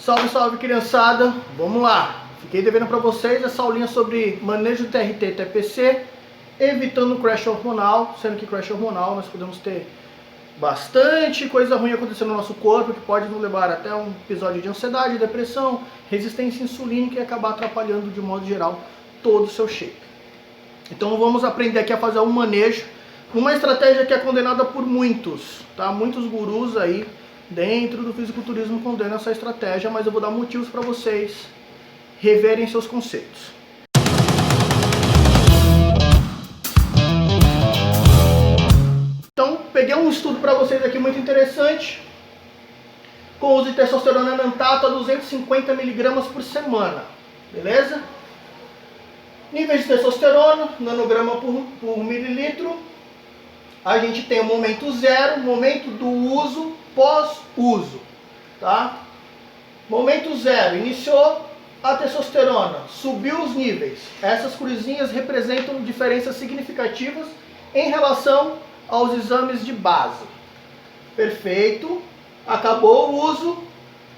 Salve, salve, criançada! Vamos lá! Fiquei devendo para vocês essa aulinha sobre manejo de TRT e TPC, evitando crash hormonal, sendo que crash hormonal nós podemos ter bastante coisa ruim acontecendo no nosso corpo, que pode nos levar até um episódio de ansiedade, depressão, resistência insulínica e acabar atrapalhando de modo geral todo o seu shape. Então vamos aprender aqui a fazer um manejo, uma estratégia que é condenada por muitos, tá? Muitos gurus aí dentro do fisiculturismo condenam essa estratégia, mas eu vou dar motivos para vocês reverem seus conceitos. Então, peguei um estudo para vocês aqui muito interessante, com uso de testosterona nantato a 250 mg por semana, beleza? Níveis de testosterona, nanograma por mililitro. A gente tem o momento zero, momento do uso, pós-uso, tá? Momento zero, iniciou a testosterona, subiu os níveis. Essas cruzinhas representam diferenças significativas em relação aos exames de base. Perfeito. Acabou o uso,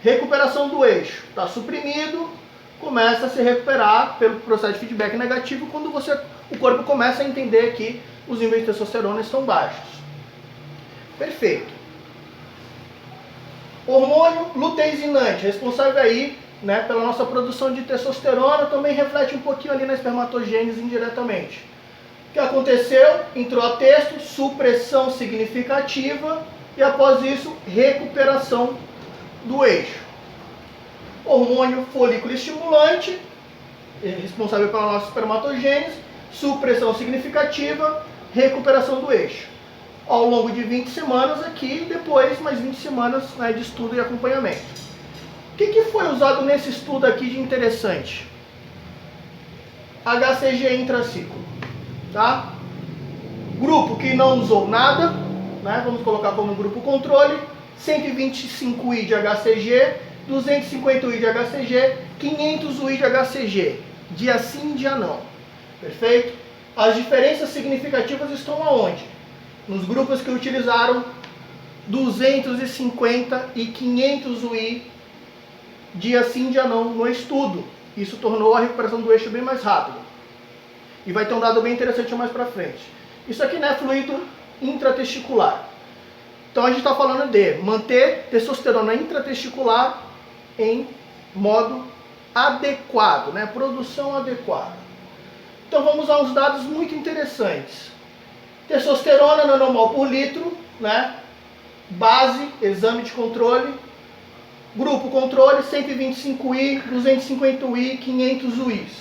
recuperação do eixo. Está suprimido, começa a se recuperar pelo processo de feedback negativo quando o corpo começa a entender que os níveis de testosterona estão baixos. Perfeito. Hormônio luteizinante, responsável aí, né, pela nossa produção de testosterona, também reflete um pouquinho ali na espermatogênese indiretamente. O que aconteceu? Entrou a testo, supressão significativa e após isso, recuperação do eixo. Hormônio folículo estimulante, responsável pela nossa espermatogênese, supressão significativa, recuperação do eixo. Ao longo de 20 semanas aqui, depois mais 20 semanas, né, de estudo e acompanhamento. O que foi usado nesse estudo aqui de interessante? HCG intraciclo, tá? Grupo que não usou nada, né, vamos colocar como grupo controle, 125 I de HCG, 250 UI de HCG, 500 UI de HCG, dia sim, dia não. Perfeito? As diferenças significativas estão aonde? Nos grupos que utilizaram 250 e 500 UI, dia sim, dia não, no estudo. Isso tornou a recuperação do eixo bem mais rápida. E vai ter um dado bem interessante mais para frente. Isso aqui não é fluido intratesticular. Então a gente está falando de manter testosterona intratesticular em modo adequado, né? Produção adequada. Então vamos a uns dados muito interessantes. Testosterona nanomol por litro, né? Base, exame de controle. Grupo controle, 125 I, 250 UI, 500 UIs.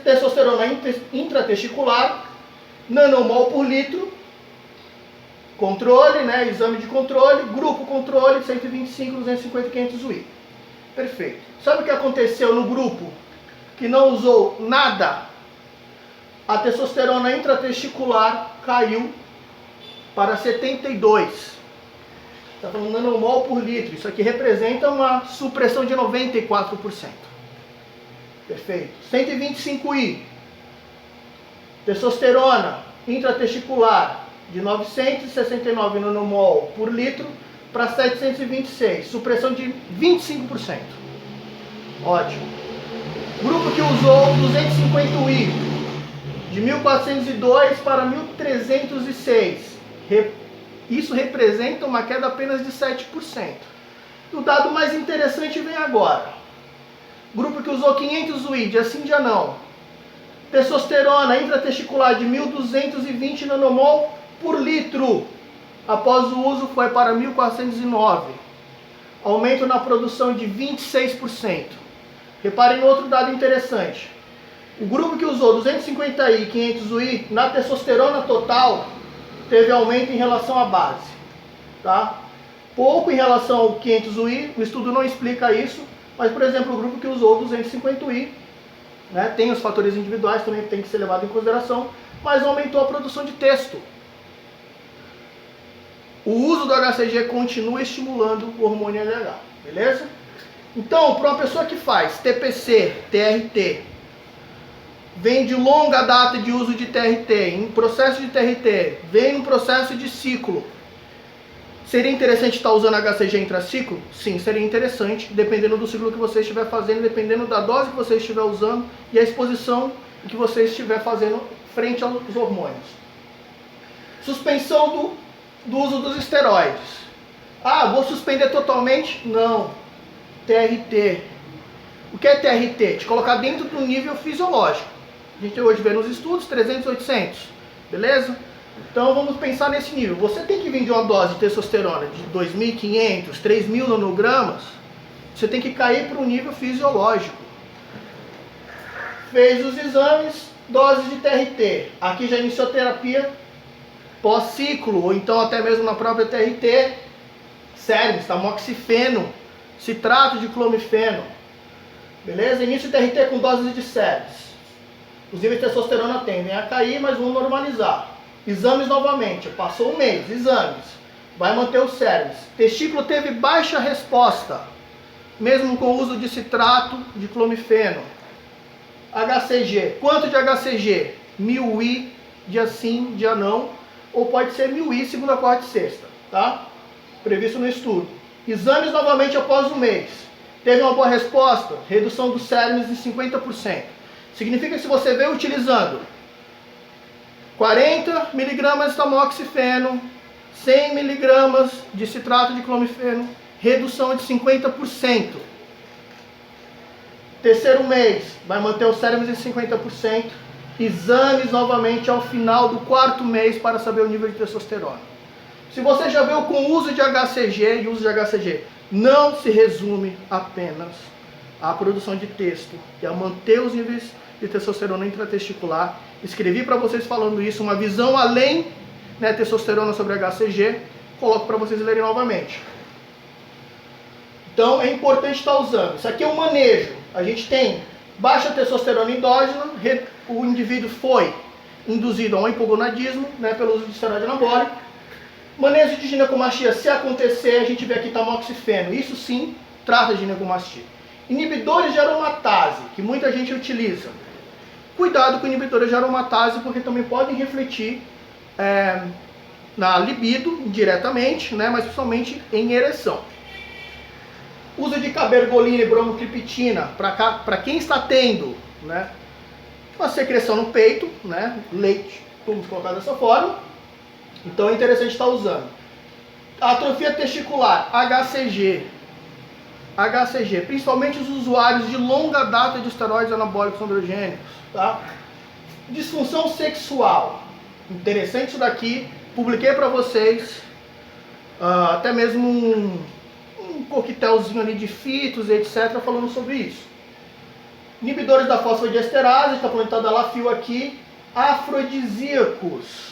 Testosterona intratesticular, nanomol por litro. Controle, né? Exame de controle. Grupo controle, 125, 250, 500 UI. Perfeito. Sabe o que aconteceu no grupo que não usou nada? A testosterona intratesticular caiu para 72. Está falando nanomol por litro. Isso aqui representa uma supressão de 94%. Perfeito. 125 I. Testosterona intratesticular de 969 nanomol por litro para 726. Supressão de 25%. Ótimo. Grupo que usou 250 I. De 1402 para 1306. Isso representa uma queda apenas de 7%. O dado mais interessante vem agora. Grupo que usou 500 UI, dia sim, dia não. Testosterona intratesticular de 1220 nanomol por litro. Após o uso foi para 1409. Aumento na produção de 26%. Reparem outro dado interessante. O grupo que usou 250 I e 500 UI, na testosterona total, teve aumento em relação à base. Tá? Pouco em relação ao 500 UI, o estudo não explica isso, mas, por exemplo, o grupo que usou 250 UI, né, tem os fatores individuais, também tem que ser levado em consideração, mas aumentou a produção de testo. O uso do HCG continua estimulando o hormônio LH, beleza? Então, para uma pessoa que faz TPC, TRT, vem de longa data de uso de TRT, em processo de TRT, vem no processo de ciclo, Seria interessante estar usando HCG intraciclo? Sim, seria interessante, dependendo do ciclo que você estiver fazendo, dependendo da dose que você estiver usando e a exposição que você estiver fazendo frente aos hormônios. Suspensão do uso dos esteroides. Ah, vou suspender totalmente? Não. TRT. O que é TRT? Te colocar dentro do nível fisiológico. A gente hoje vê nos estudos 300, 800. Beleza? Então vamos pensar nesse nível. Você tem que vir de uma dose de testosterona de 2.500, 3.000 nanogramas. Você tem que cair para o nível fisiológico. Fez os exames, doses de TRT. Aqui já iniciou a terapia pós-ciclo, ou então até mesmo na própria TRT. Sermes, tamoxifeno, citrato de clomifeno. Beleza? Início de TRT com doses de sermes. Os níveis de testosterona tendem a cair, mas vão normalizar. Exames novamente, passou um mês, exames. Vai manter os sermes. Testículo teve baixa resposta, mesmo com o uso de citrato de clomifeno. HCG, quanto de HCG? 1000 I, dia sim, dia não. Ou pode ser 1000 I, segunda, quarta e sexta, tá? Previsto no estudo. Exames novamente após um mês. Teve uma boa resposta? Redução dos sermes em 50%. Significa que se você veio utilizando 40 mg de tamoxifeno, 100 mg de citrato de clomifeno, redução de 50%. Terceiro mês, vai manter os sermes em 50%. Exames novamente ao final do quarto mês para saber o nível de testosterona. Se você já veio com o uso de HCG, e uso de HCG não se resume apenas à produção de testo e a manter os níveis de testosterona intratesticular. Escrevi para vocês falando isso, uma visão além, né, testosterona sobre HCG, coloco para vocês lerem novamente. Então é importante estar usando. Isso aqui é um manejo. A gente tem baixa testosterona endógena, o indivíduo foi induzido a um hipogonadismo, né, pelo uso de esteroide anabólico. Manejo de ginecomastia, se acontecer, a gente vê aqui tamoxifeno. Isso sim trata de ginecomastia. Inibidores de aromatase, que muita gente utiliza. Cuidado com inibidores de aromatase, porque também podem refletir na libido, diretamente, né, mas principalmente em ereção. Uso de cabergolina e bromocriptina, para quem está tendo, né, uma secreção no peito, né, leite, vamos colocar dessa forma. Então é interessante estar usando. Atrofia testicular, HCG, principalmente os usuários de longa data de esteroides anabólicos androgênicos, tá? Disfunção sexual, interessante isso daqui, publiquei para vocês, até mesmo um coquetelzinho ali de fitos, etc, falando sobre isso. Inibidores da fosfodiesterase, está apontado a Lafil aqui. Afrodisíacos,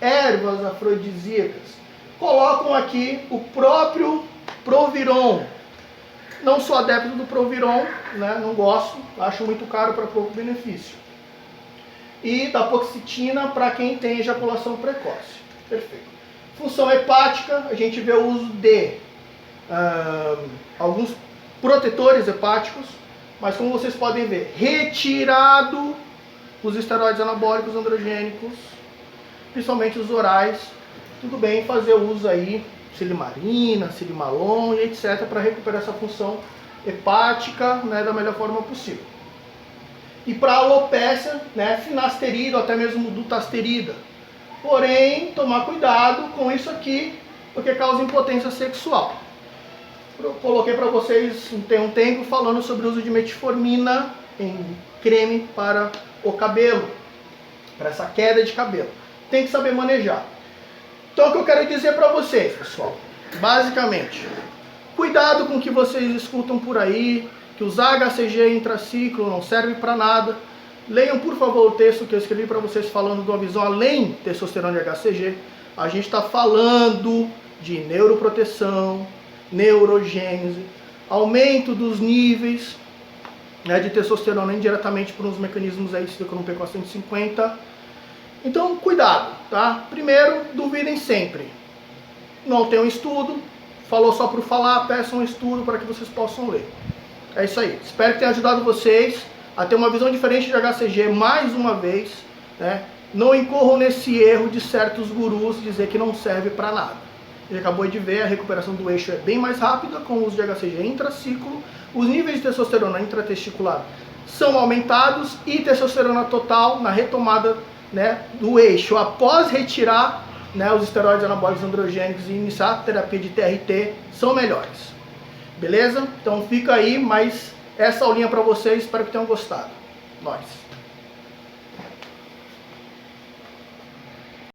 ervas afrodisíacas, colocam aqui o próprio Proviron. Não sou adepto do Proviron, né? Não gosto, acho muito caro para pouco benefício. E da paroxetina para quem tem ejaculação precoce. Perfeito. Função hepática, a gente vê o uso de alguns protetores hepáticos, mas como vocês podem ver, retirado os esteroides anabólicos androgênicos, principalmente os orais. Tudo bem fazer uso aí silimarina, silimalon e etc para recuperar essa função hepática, né, da melhor forma possível. E para alopécia, né, finasterida ou até mesmo dutasterida. Porém, tomar cuidado com isso aqui, porque causa impotência sexual. Eu coloquei para vocês tem um tempo falando sobre o uso de metformina em creme para o cabelo, para essa queda de cabelo. Tem que saber manejar. Então o que eu quero dizer para vocês, pessoal, basicamente, cuidado com o que vocês escutam por aí, que usar HCG intraciclo não serve para nada. Leiam, por favor, o texto que eu escrevi para vocês falando de uma visão além testosterona e HCG. A gente está falando de neuroproteção, neurogênese, aumento dos níveis, né, de testosterona indiretamente por uns mecanismos aí, ciclone P450. Então, cuidado, tá? Primeiro, duvidem sempre. Não tem um estudo, falou só por falar, peçam um estudo para que vocês possam ler. É isso aí. Espero que tenha ajudado vocês a ter uma visão diferente de HCG mais uma vez, né? Não incorram nesse erro de certos gurus dizer que não serve para nada. gente acabou de ver, a recuperação do eixo é bem mais rápida com o uso de HCG intraciclo. Os níveis de testosterona intratesticular são aumentados e testosterona total na retomada, né, do eixo após retirar, né, os esteroides anabólicos androgênicos e iniciar a terapia de TRT são melhores. Beleza? Então fica aí mais essa aulinha para vocês, espero que tenham gostado. Nós.